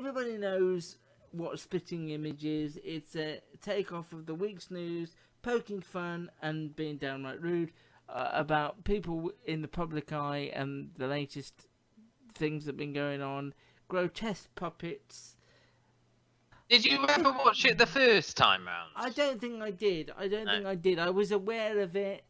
everybody knows what Spitting Image is. It's a takeoff of the week's news, poking fun and being downright rude about people in the public eye and the latest things that have been going on. Grotesque puppets. Did you ever watch it the first time round? I don't think I did. I was aware of it,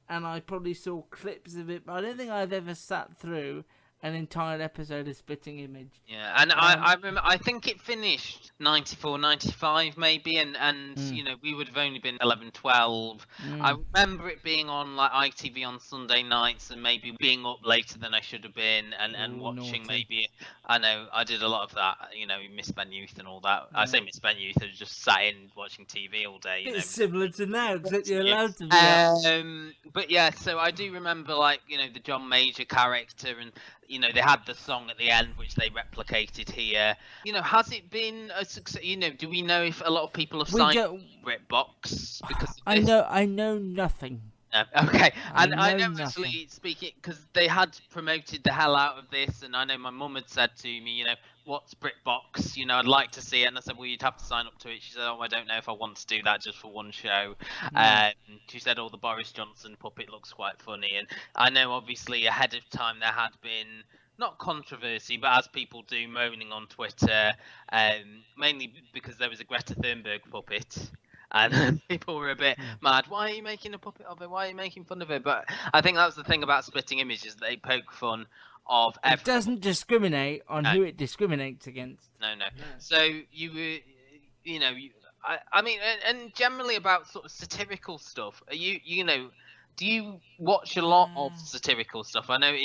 and I probably saw clips of it, but I don't think I've ever sat through an entire episode of Spitting Image. Yeah, and I remember, I think it finished 94, 95 maybe, and you know, we would have only been 11, 12. I remember it being on like ITV on Sunday nights, and maybe being up later than I should have been, and watching naughty. maybe. I know I did a lot of that, you know, misspent youth and all that. I say misspent youth, I just sat in watching TV all day. You know, similar to now, except you're allowed to be. But yeah, so I do remember, like, you know, the John Major character, and you know, they had the song at the end, which they replicated here. You know, has it been a success? You know, do we know if a lot of people have signed Britbox because of this? I know nothing. No. Okay, and I know nothing. actually speaking, because they had promoted the hell out of this, and I know my mum had said to me, you know, what's Britbox? You know, I'd like to see it, and I said, well, you'd have to sign up to it. She said, oh, I don't know if I want to do that just for one show. She said, oh, the Boris Johnson puppet looks quite funny, and I know obviously ahead of time there had been not controversy, but as people do, moaning on Twitter, mainly because there was a Greta Thunberg puppet. And people were a bit mad. Why are you making a puppet of it? Why are you making fun of it? But I think that's the thing about Spitting Image, is they poke fun of everyone. It doesn't discriminate on who it discriminates against. No. So you were, you know, I mean, and generally about sort of satirical stuff. Are you know, do you watch a lot of satirical stuff? I know.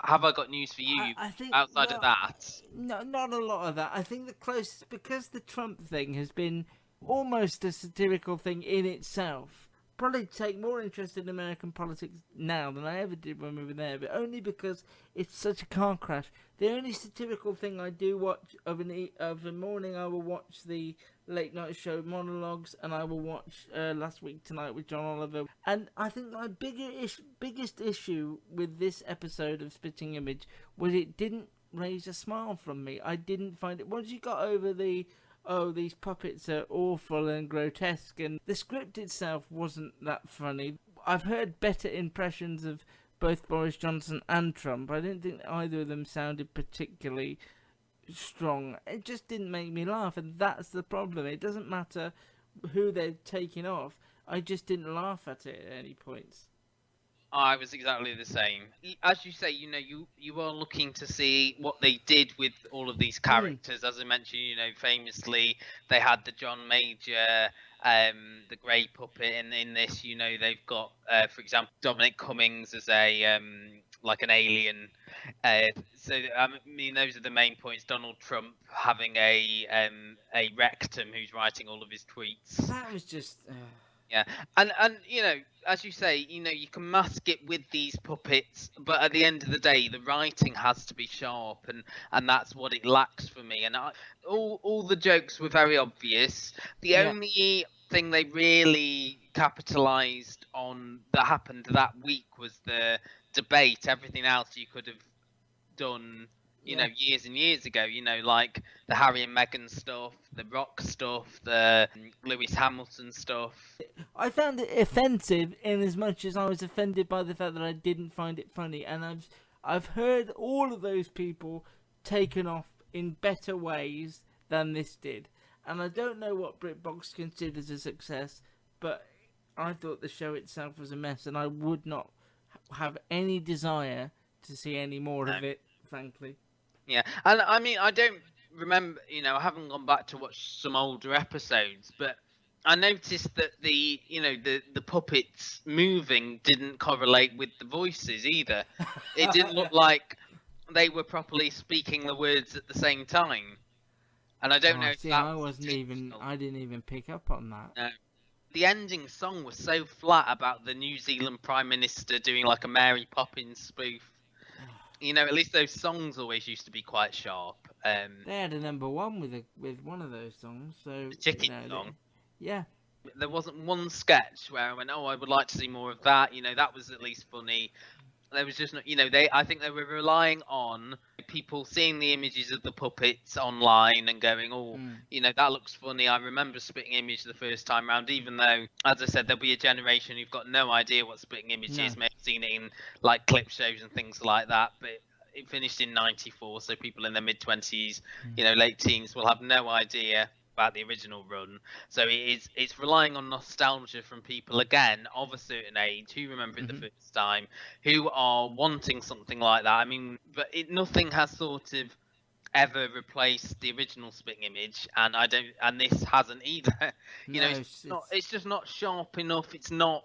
Have I got news for you? I think, outside of that? No, not a lot of that. I think the closest, because the Trump thing has been almost a satirical thing in itself. Probably take more interest in American politics now than I ever did when we were there, but only because it's such a car crash. The only satirical thing I do watch of a morning, I will watch the late night show monologues, and I will watch Last Week Tonight with John Oliver. And I think my biggest issue with this episode of Spitting Image was it didn't raise a smile from me. I didn't find it. Once you got over the these puppets are awful and grotesque, and the script itself wasn't that funny. I've heard better impressions of both Boris Johnson and Trump. I didn't think either of them sounded particularly strong. It just didn't make me laugh, and that's the problem. It doesn't matter who they're taking off. I just didn't laugh at it at any points. I was exactly the same. As you say, you know, you are looking to see what they did with all of these characters. As I mentioned, you know, famously they had the John Major, the Grey puppet in this. You know, they've got, for example, Dominic Cummings as a like an alien. So I mean, those are the main points. Donald Trump having a rectum who's writing all of his tweets. That was just. Yeah, and you know, as you say, you know, you can mask it with these puppets, but at the end of the day, the writing has to be sharp, and that's what it lacks for me. And all the jokes were very obvious. The only thing they really capitalized on that happened that week was the debate. Everything else you could have done, you know, years and years ago, you know, like the Harry and Meghan stuff, the Rock stuff, the Lewis Hamilton stuff. I found it offensive in as much as I was offended by the fact that I didn't find it funny, and I've heard all of those people taken off in better ways than this did, and I don't know what Britbox considers a success, but I thought the show itself was a mess, and I would not have any desire to see any more of it, frankly. Yeah, and I mean, I don't remember, you know, I haven't gone back to watch some older episodes, but I noticed that the puppets moving didn't correlate with the voices either. It didn't look like they were properly speaking the words at the same time. And I don't know if that I didn't even pick up on that. No. The ending song was so flat about the New Zealand Prime Minister doing like a Mary Poppins spoof. You know, at least those songs always used to be quite sharp. They had a number one with one of those songs. So the chicken song. Yeah. There wasn't one sketch where I went, oh, I would like to see more of that. You know, that was at least funny. There was just not, I think they were relying on people seeing the images of the puppets online and going, oh, that looks funny. I remember Spitting Image the first time round, even though, as I said, there'll be a generation who've got no idea what Spitting Image is, may have seen it in like clip shows and things like that, but it finished in '94, so people in their mid-20s, late teens will have no idea about the original run. So it's relying on nostalgia from people again of a certain age who remember it the first time, who are wanting something like that. I mean, but nothing has sort of ever replaced the original Spitting Image, and this hasn't either. It's just not sharp enough. It's not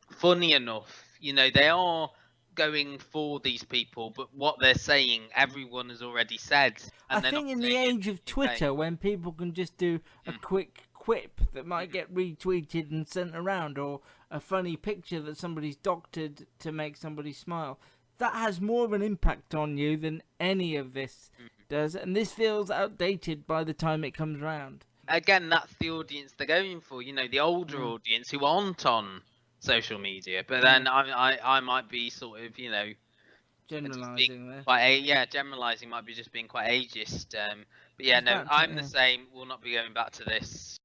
funny enough. They are going for these people, but what they're saying, everyone has already said. And I think in the age of Twitter, when people can just do a quick quip that might get retweeted and sent around, or a funny picture that somebody's doctored to make somebody smile, that has more of an impact on you than any of this does, and this feels outdated by the time it comes around. Again, that's the audience they're going for, the older audience who aren't on social media. But then I might be sort of, generalizing there. Generalizing might be just being quite ageist. But yeah, no, I'm the same. We'll not be going back to this.